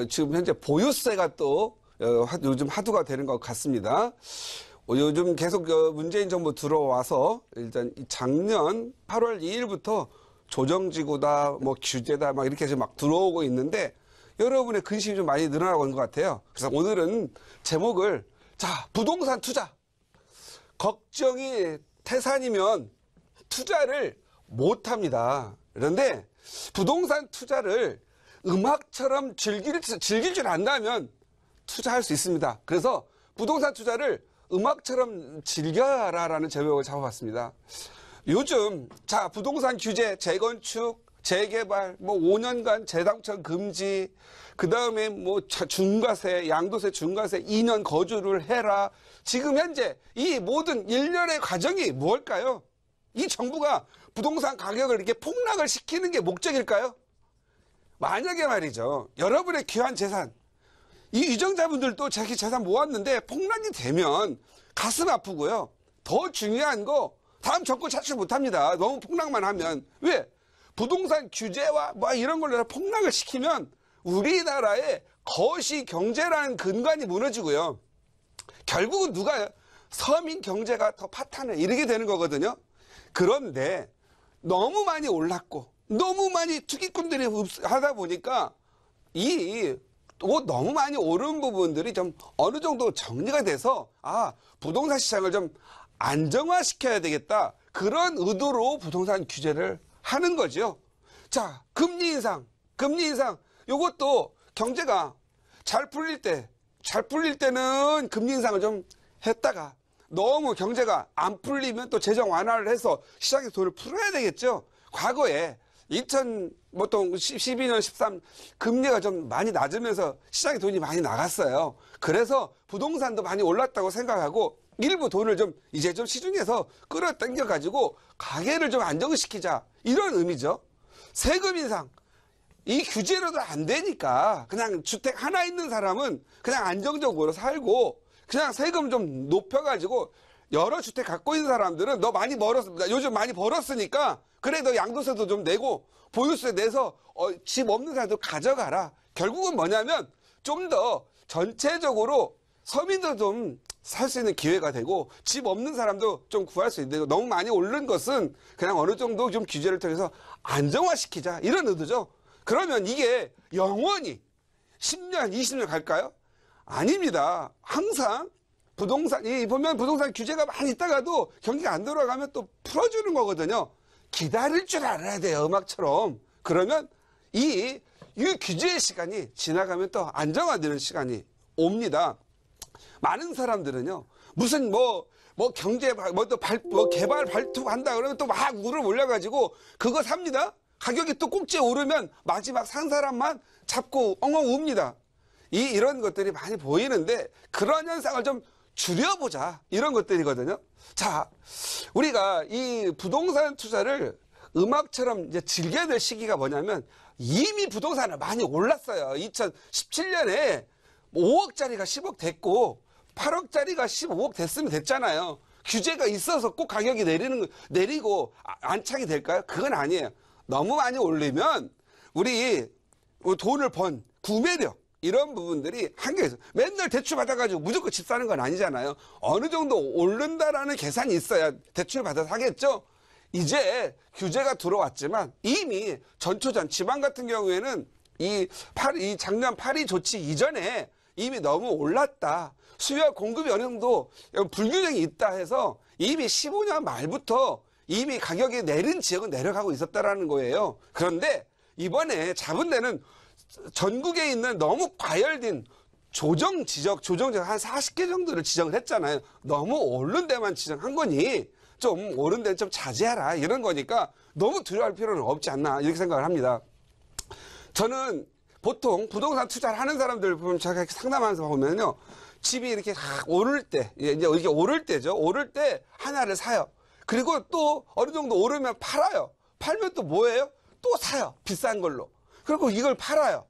지금 현재 보유세가 또 요즘 화두가 되는 것 같습니다. 요즘 계속 문재인 정부 들어와서 일단 작년 8월 2일부터 조정지구다, 뭐 규제다, 막 이렇게 해서 막 들어오고 있는데 여러분의 근심이 좀 많이 늘어나고 있는 것 같아요. 그래서 오늘은 제목을 자, 부동산 투자. 걱정이 태산이면 투자를 못 합니다. 그런데 부동산 투자를 음악처럼 즐길 줄 안다면 투자할 수 있습니다. 그래서 부동산 투자를 음악처럼 즐겨라라는 제목을 잡아봤습니다. 요즘 자 부동산 규제, 재건축, 재개발, 뭐 5년간 재당첨 금지, 그 다음에 뭐 중과세, 양도세, 중과세 2년 거주를 해라. 지금 현재 이 모든 일련의 과정이 무엇일까요? 이 정부가 부동산 가격을 이렇게 폭락을 시키는 게 목적일까요? 만약에 말이죠, 여러분의 귀한 재산, 이 유정자분들도 자기 재산 모았는데 폭락이 되면 가슴 아프고요. 더 중요한 거 다음 정권 찾지 못합니다. 너무 폭락만 하면. 왜? 부동산 규제와 뭐 이런 걸로 폭락을 시키면 우리나라의 거시 경제라는 근간이 무너지고요. 결국은 누가요? 서민 경제가 더 파탄을 이르게 되는 거거든요. 그런데 너무 많이 올랐고 너무 많이 투기꾼들이 하다 보니까 또 너무 많이 오른 부분들이 좀 어느 정도 정리가 돼서 부동산 시장을 좀 안정화시켜야 되겠다. 그런 의도로 부동산 규제를 하는 거죠. 자, 금리 인상. 요것도 경제가 잘 풀릴 때는 금리 인상을 좀 했다가 너무 경제가 안 풀리면 또 재정 완화를 해서 시장에 돈을 풀어야 되겠죠. 과거에 2012년 13 금리가 좀 많이 낮으면서 시장에 돈이 많이 나갔어요. 그래서 부동산도 많이 올랐다고 생각하고 일부 돈을 좀 이제 좀 시중에서 끌어당겨 가지고 가게를 좀 안정시키자, 이런 의미죠. 세금 인상, 이 규제로도 안 되니까 그냥 주택 하나 있는 사람은 그냥 안정적으로 살고 그냥 세금 좀 높여가지고 여러 주택 갖고 있는 사람들은 너 많이 벌었습니다. 요즘 많이 벌었으니까 그래 너 양도세도 좀 내고 보유세 내서 집 없는 사람도 가져가라. 결국은 뭐냐면 좀 더 전체적으로 서민도 좀 살 수 있는 기회가 되고 집 없는 사람도 좀 구할 수 있는, 너무 많이 오른 것은 그냥 어느 정도 좀 규제를 통해서 안정화시키자, 이런 의도죠. 그러면 이게 영원히 10년, 20년 갈까요? 아닙니다. 항상 부동산이 보면 부동산 규제가 많이 있다가도 경기가 안 돌아가면 또 풀어주는 거거든요. 기다릴 줄 알아야 돼요. 음악처럼. 그러면 이 규제의 시간이 지나가면 또 안정화되는 시간이 옵니다. 많은 사람들은요, 무슨 경제, 개발 발표한다 그러면 또 막 물을 올려가지고 그거 삽니다. 가격이 또 꼭지에 오르면 마지막 산 사람만 잡고 엉엉 웁니다. 이런 것들이 많이 보이는데 그런 현상을 좀 줄여보자, 이런 것들이거든요. 자, 우리가 이 부동산 투자를 음악처럼 이제 즐겨야 될 시기가 뭐냐면, 이미 부동산은 많이 올랐어요. 2017년에 5억짜리가 10억 됐고 8억짜리가 15억 됐으면 됐잖아요. 규제가 있어서 꼭 가격이 내리고 안착이 될까요? 그건 아니에요. 너무 많이 올리면 우리 돈을 번 구매력, 이런 부분들이 한계가 있어요. 맨날 대출 받아가지고 무조건 집 사는 건 아니잖아요. 어느 정도 오른다라는 계산이 있어야 대출 받아서 하겠죠. 이제 규제가 들어왔지만 이미 전초전 지방 같은 경우에는 이 작년 8.2 조치 이전에 이미 너무 올랐다. 수요와 공급이 어느 정도 불균형이 있다 해서 이미 15년 말부터 이미 가격이 내린 지역은 내려가고 있었다라는 거예요. 그런데 이번에 잡은 데는 전국에 있는 너무 과열된 조정지역 한 40개 정도를 지정을 했잖아요. 너무 오른 데만 지정한 거니 좀 오른 데는 좀 자제하라, 이런 거니까 너무 두려워할 필요는 없지 않나, 이렇게 생각을 합니다. 저는 보통 부동산 투자를 하는 사람들 보면 제가 상담하면서 보면요, 집이 이렇게 오를 때, 이제 이렇게 오를 때죠. 오를 때 하나를 사요. 그리고 또 어느 정도 오르면 팔아요. 팔면 또 뭐예요? 또 사요. 비싼 걸로. 그리고 이걸 팔아요.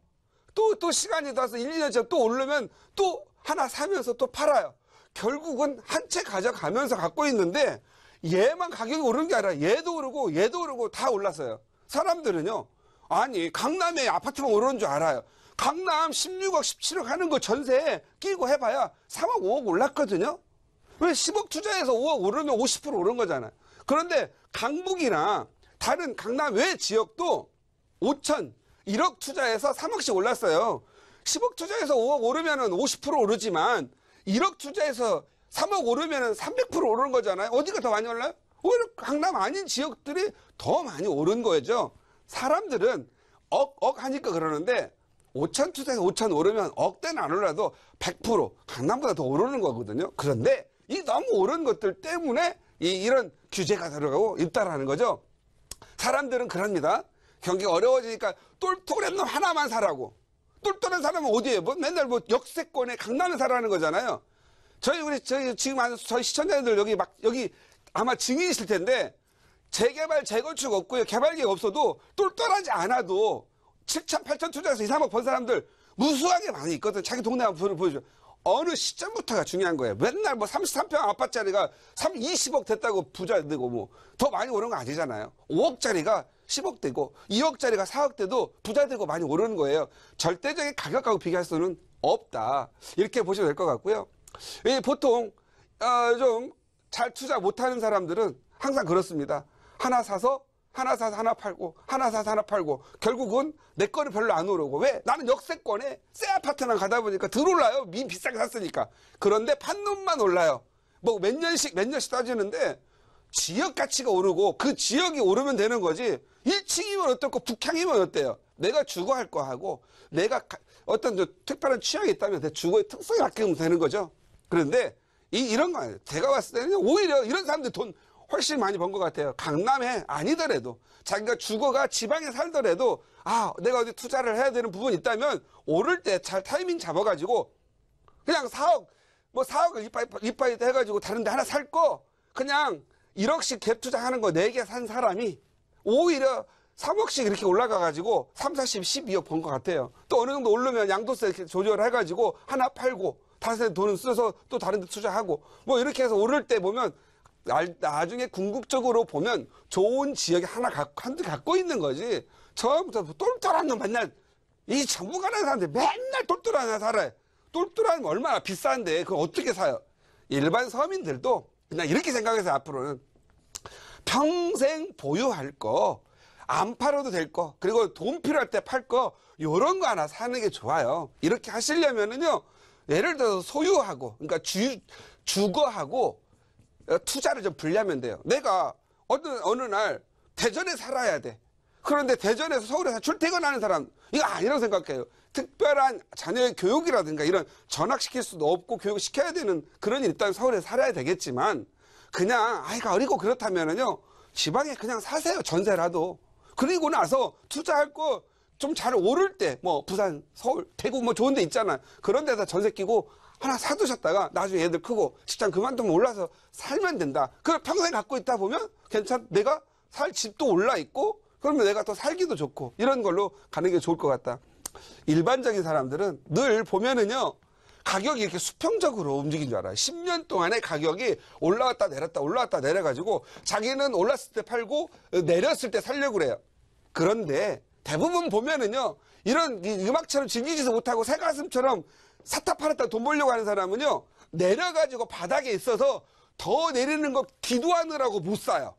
또 시간이 나서 1, 2년째 또 오르면 또 하나 사면서 또 팔아요. 결국은 한 채 가져가면서 갖고 있는데 얘만 가격이 오르는 게 아니라 얘도 오르고 다 올랐어요. 사람들은요, 아니 강남에 아파트만 오르는 줄 알아요. 강남 16억, 17억 하는 거 전세 끼고 해봐야 3억, 5억 올랐거든요. 왜 10억 투자해서 5억 오르면 50% 오른 거잖아요. 그런데 강북이나 다른 강남 외 지역도 5천, 1억 투자해서 3억씩 올랐어요. 10억 투자해서 5억 오르면 50% 오르지만 1억 투자해서 3억 오르면 300% 오르는 거잖아요. 어디가 더 많이 올라요? 오히려 강남 아닌 지역들이 더 많이 오른 거죠. 사람들은 억 하니까 그러는데 5천 투자해서 5천 오르면 억대는 안 올라도 100% 강남보다 더 오르는 거거든요. 그런데 이 너무 오른 것들 때문에 이런 규제가 들어가고 있다라는 거죠. 사람들은 그럽니다. 경기가 어려워지니까 똘똘한 놈 하나만 사라고. 똘똘한 사람은 어디에? 뭐 맨날 뭐 역세권에 강남에 사라는 거잖아요. 저희 지금 하는 저희 시청자들 여기 아마 증인이실 텐데 재개발 재건축 없고요. 개발계획 없어도 똘똘하지 않아도 7천 8천 투자해서 2, 3억 번 사람들 무수하게 많이 있거든. 자기 동네 한번 보여줘. 어느 시점부터가 중요한 거예요. 맨날 뭐 33평 아파트짜리가 20억 됐다고 부자 되고 뭐 더 많이 오른 거 아니잖아요. 5억짜리가 10억 되고 2억짜리가 4억 돼도 부자 되고 많이 오르는 거예요. 절대적인 가격하고 비교할 수는 없다. 이렇게 보시면 될 것 같고요. 보통 좀 잘 투자 못하는 사람들은 항상 그렇습니다. 하나 사서 하나 팔고 하나 사서 하나 팔고 결국은 내 거는 별로 안 오르고 왜? 나는 역세권에 새 아파트나 가다 보니까 덜 올라요. 비싸게 샀으니까. 그런데 판 놈만 올라요. 뭐 몇 년씩 따지는데 지역 가치가 오르고 그 지역이 오르면 되는 거지 1층이면 어떻고 북향이면 어때요? 내가 주거 할 거 하고 내가 어떤 특별한 취향이 있다면 내 주거의 특성이 바뀌면 되는 거죠. 그런데 이런 거 아니에요. 제가 봤을 때는 오히려 이런 사람들 돈 훨씬 많이 번 것 같아요. 강남에 아니더라도 자기가 주거가 지방에 살더라도 내가 어디 투자를 해야 되는 부분이 있다면 오를 때 잘 타이밍 잡아가지고 그냥 4억을 이빠이 해가지고 다른 데 하나 살 거 그냥 1억씩 갭 투자하는 거 4개 산 사람이 오히려 3억씩 이렇게 올라가가지고 3, 40, 12억 번 것 같아요. 또 어느 정도 오르면 양도세 이렇게 조절해가지고 하나 팔고 다른 데 돈을 써서 또 다른 데 투자하고 뭐 이렇게 해서 오를 때 보면 나중에 궁극적으로 보면 좋은 지역에 한두 갖고 있는 거지. 처음부터 똘똘한 놈 맨날 이 전부 가는 사람들 맨날 똘똘한 애 살아요. 똘똘하면 얼마나 비싼데 그걸 어떻게 사요? 일반 서민들도 그냥 이렇게 생각해서 앞으로는 평생 보유할 거, 안 팔아도 될 거, 그리고 돈 필요할 때 팔 거, 요런 거 하나 사는 게 좋아요. 이렇게 하시려면은요, 예를 들어서 소유하고, 그러니까 주거하고, 투자를 좀 분리하면 돼요. 내가 어느 날 대전에 살아야 돼. 그런데 대전에서 서울에서 출퇴근하는 사람, 이거 아니라고 생각해요. 특별한 자녀의 교육이라든가 이런 전학시킬 수도 없고 교육을 시켜야 되는 그런 일 있다면 서울에 살아야 되겠지만, 그냥 아이가 어리고 그렇다면은요, 지방에 그냥 사세요. 전세라도. 그리고 나서 투자할 거 좀 잘 오를 때, 뭐, 부산, 서울, 대구 뭐 좋은 데 있잖아요. 그런 데다 전세 끼고 하나 사두셨다가 나중에 애들 크고 직장 그만두면 올라서 살면 된다. 그걸 평생 갖고 있다 보면 내가 살 집도 올라 있고 그러면 내가 더 살기도 좋고 이런 걸로 가는 게 좋을 것 같다. 일반적인 사람들은 늘 보면은요, 가격이 이렇게 수평적으로 움직인 줄 알아요. 10년 동안에 가격이 올라왔다 내려가지고 자기는 올랐을 때 팔고 내렸을 때 살려고 그래요. 그런데 대부분 보면은요, 이런 음악처럼 즐기지도 못하고 새가슴처럼 사타 팔았다 돈 벌려고 하는 사람은요, 내려가지고 바닥에 있어서 더 내리는 거 기도하느라고 못 사요.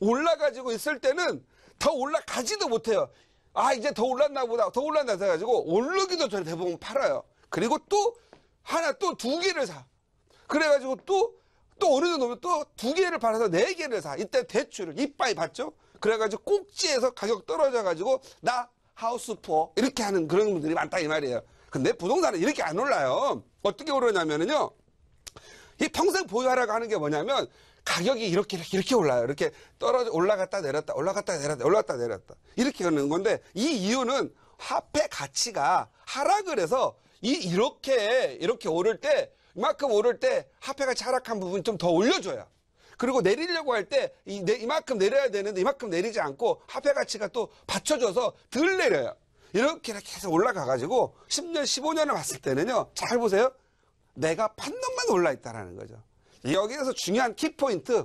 올라가지고 있을 때는 더 올라가지도 못해요. 이제 더 올랐나 보다, 더 올랐나 해가지고 오르기도 전에 대부분 팔아요. 그리고 또 또 2개를 사. 그래가지고 또 어느 정도 오면 또 2개를 팔아서 4개를 사. 이때 대출을 이빠이 받죠? 그래가지고 꼭지에서 가격 떨어져가지고 나 하우스 포 이렇게 하는 그런 분들이 많다 이 말이에요. 근데 부동산은 이렇게 안 올라요. 어떻게 오르냐면은요, 이 평생 보유하라고 하는 게 뭐냐면 가격이 이렇게 올라요. 이렇게 올라갔다 내렸다 이렇게 하는 건데, 이 이유는 화폐 가치가 하락을 해서 이렇게 오를 때, 이만큼 오를 때 화폐 가치 하락한 부분 좀 더 올려줘요. 그리고 내리려고 할 때 이만큼 내려야 되는데 이만큼 내리지 않고 화폐 가치가 또 받쳐줘서 덜 내려요. 이렇게 해서 올라가가지고 10년, 15년을 봤을 때는요, 잘 보세요. 내가 판 놈만 올라있다라는 거죠. 여기에서 중요한 키포인트,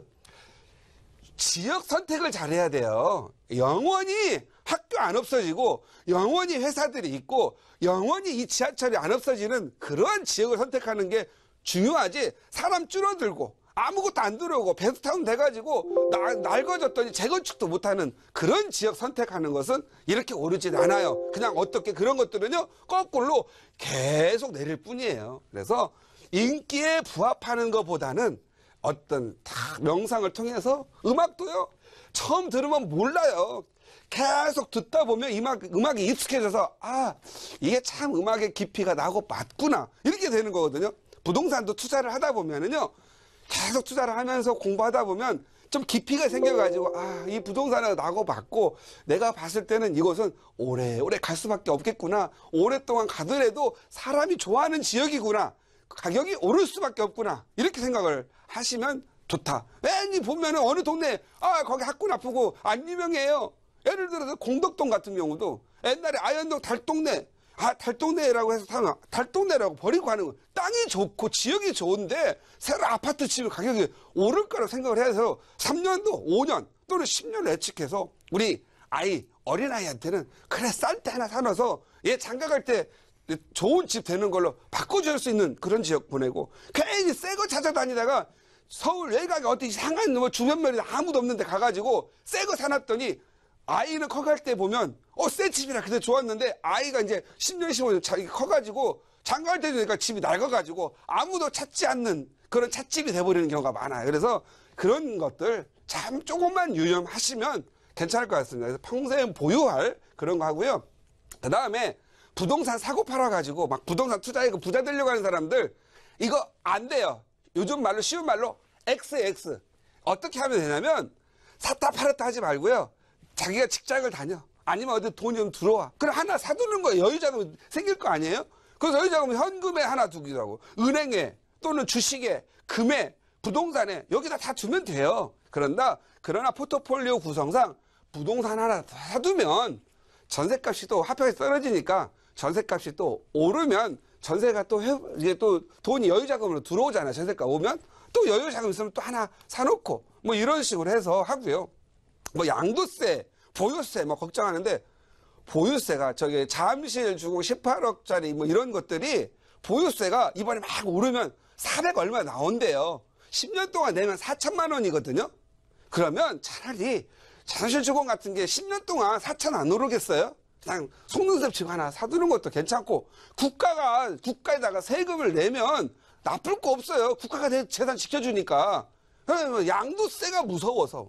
지역 선택을 잘해야 돼요. 영원히 학교 안 없어지고 영원히 회사들이 있고 영원히 이 지하철이 안 없어지는 그러한 지역을 선택하는 게 중요하지. 사람 줄어들고 아무것도 안 들어오고 베스트타운 돼가지고 낡아졌더니 재건축도 못하는 그런 지역 선택하는 것은 이렇게 오르진 않아요. 그냥 어떻게 그런 것들은요 거꾸로 계속 내릴 뿐이에요. 그래서 인기에 부합하는 것보다는 어떤 다 명상을 통해서 음악도요 처음 들으면 몰라요. 계속 듣다 보면 음악이 익숙해져서 아 이게 참 음악의 깊이가 나고 맞구나 이렇게 되는 거거든요. 부동산도 투자를 하다 보면은요 계속 투자를 하면서 공부하다 보면 좀 깊이가 생겨가지고 아 이 부동산은 나고 맞고 내가 봤을 때는 이곳은 오래오래 갈 수밖에 없겠구나. 오랫동안 가더라도 사람이 좋아하는 지역이구나. 가격이 오를 수밖에 없구나. 이렇게 생각을 하시면 좋다. 괜히 보면은 어느 동네 아 거기 학군 아프고 안 유명해요. 예를 들어서 공덕동 같은 경우도 옛날에 아현동 달동네 달동네라고 해서 타면 달동네라고 버리고 가는 거 땅이 좋고 지역이 좋은데 새로 아파트 지을 가격이 오를 거라고 생각을 해서 3년도 5년 또는 10년을 예측해서 우리 어린아이한테는 그래 쌀 때 하나 사놔서 얘 장가갈 때 좋은 집 되는 걸로 바꿔줄 수 있는 그런 지역 보내고 괜히 새 거 찾아다니다가 서울 외곽에 어디 이상한 뭐 주변면에 아무도 없는데 가가지고 새 거 사놨더니 아이는 커갈 때 보면 새 집이라 그때 좋았는데 아이가 이제 10년 15년 자기 커가지고 장가갈 때 되니까 집이 낡아가지고 아무도 찾지 않는 그런 찻집이 돼버리는 경우가 많아요. 그래서 그런 것들 참 조금만 유념하시면 괜찮을 것 같습니다. 그래서 평생 보유할 그런 거 하고요. 그 다음에 부동산 사고 팔아가지고 막 부동산 투자해 부자 되려고 하는 사람들 이거 안 돼요. 요즘 말로 쉬운 말로 XX 어떻게 하면 되냐면 샀다 팔았다 하지 말고요. 자기가 직장을 다녀. 아니면 어디 돈이 좀 들어와. 그럼 하나 사두는 거예요. 여유자금이 생길 거 아니에요? 그래서 여유자금은 현금에 하나 두기도 하고 은행에 또는 주식에 금에 부동산에 여기다 다 두면 돼요. 그러나 포트폴리오 구성상 부동산 하나 사두면 전세값이 또 화평이 떨어지니까 전세값이 또 오르면 전세가 또 이게 또 돈이 여유자금으로 들어오잖아요. 전세가 오면 또 여유자금 있으면 또 하나 사놓고 뭐 이런 식으로 해서 하고요. 뭐 양도세, 보유세 뭐 걱정하는데 보유세가 저기 잠실 주공 18억짜리 뭐 이런 것들이 보유세가 이번에 막 오르면 400 얼마 나온대요. 10년 동안 내면 4천만 원이거든요. 그러면 차라리 잠실 주공 같은 게 10년 동안 4천 안 오르겠어요? 그냥 속눈썹 집 하나 사두는 것도 괜찮고 국가에다가 세금을 내면 나쁠 거 없어요. 국가가 내 재산 지켜주니까. 양도세가 무서워서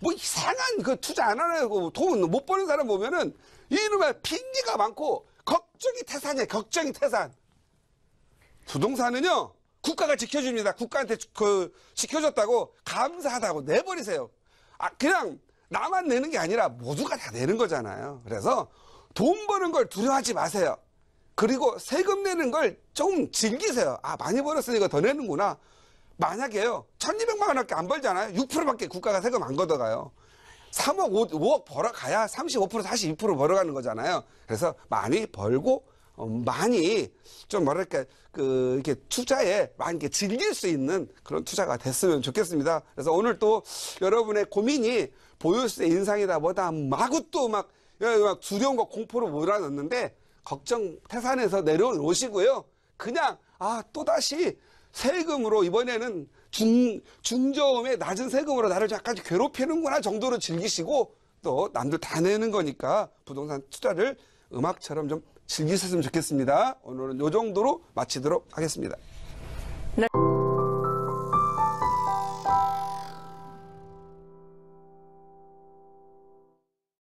뭐 이상한 그 투자 안 하고 돈 못 버는 사람 보면은 이놈의 핑계가 많고 걱정이 태산이에요. 걱정이 태산. 부동산은요 국가가 지켜줍니다. 국가한테 지켜줬다고 감사하다고 내버리세요. 그냥 나만 내는 게 아니라 모두가 다 내는 거잖아요. 그래서 돈 버는 걸 두려워하지 마세요. 그리고 세금 내는 걸 좀 즐기세요. 많이 벌었으니까 더 내는구나. 만약에요 1200만 원밖에 안 벌잖아요. 6%밖에 국가가 세금 안 걷어가요. 3억 5억 벌어가야 35% 42% 벌어가는 거잖아요. 그래서 많이 벌고 많이 좀 뭐랄까 이렇게 투자에 많이 이렇게 즐길 수 있는 그런 투자가 됐으면 좋겠습니다. 그래서 오늘 또 여러분의 고민이 보유세 인상이다 뭐다 마구 또 막 두려움과 공포를 몰아넣는데 걱정 태산에서 내려오시고요. 그냥 또다시 세금으로 이번에는 중저음의 낮은 세금으로 나를 약간 괴롭히는구나 정도로 즐기시고 또 남들 다 내는 거니까 부동산 투자를 음악처럼 좀 즐기셨으면 좋겠습니다. 오늘은 이 정도로 마치도록 하겠습니다. 네.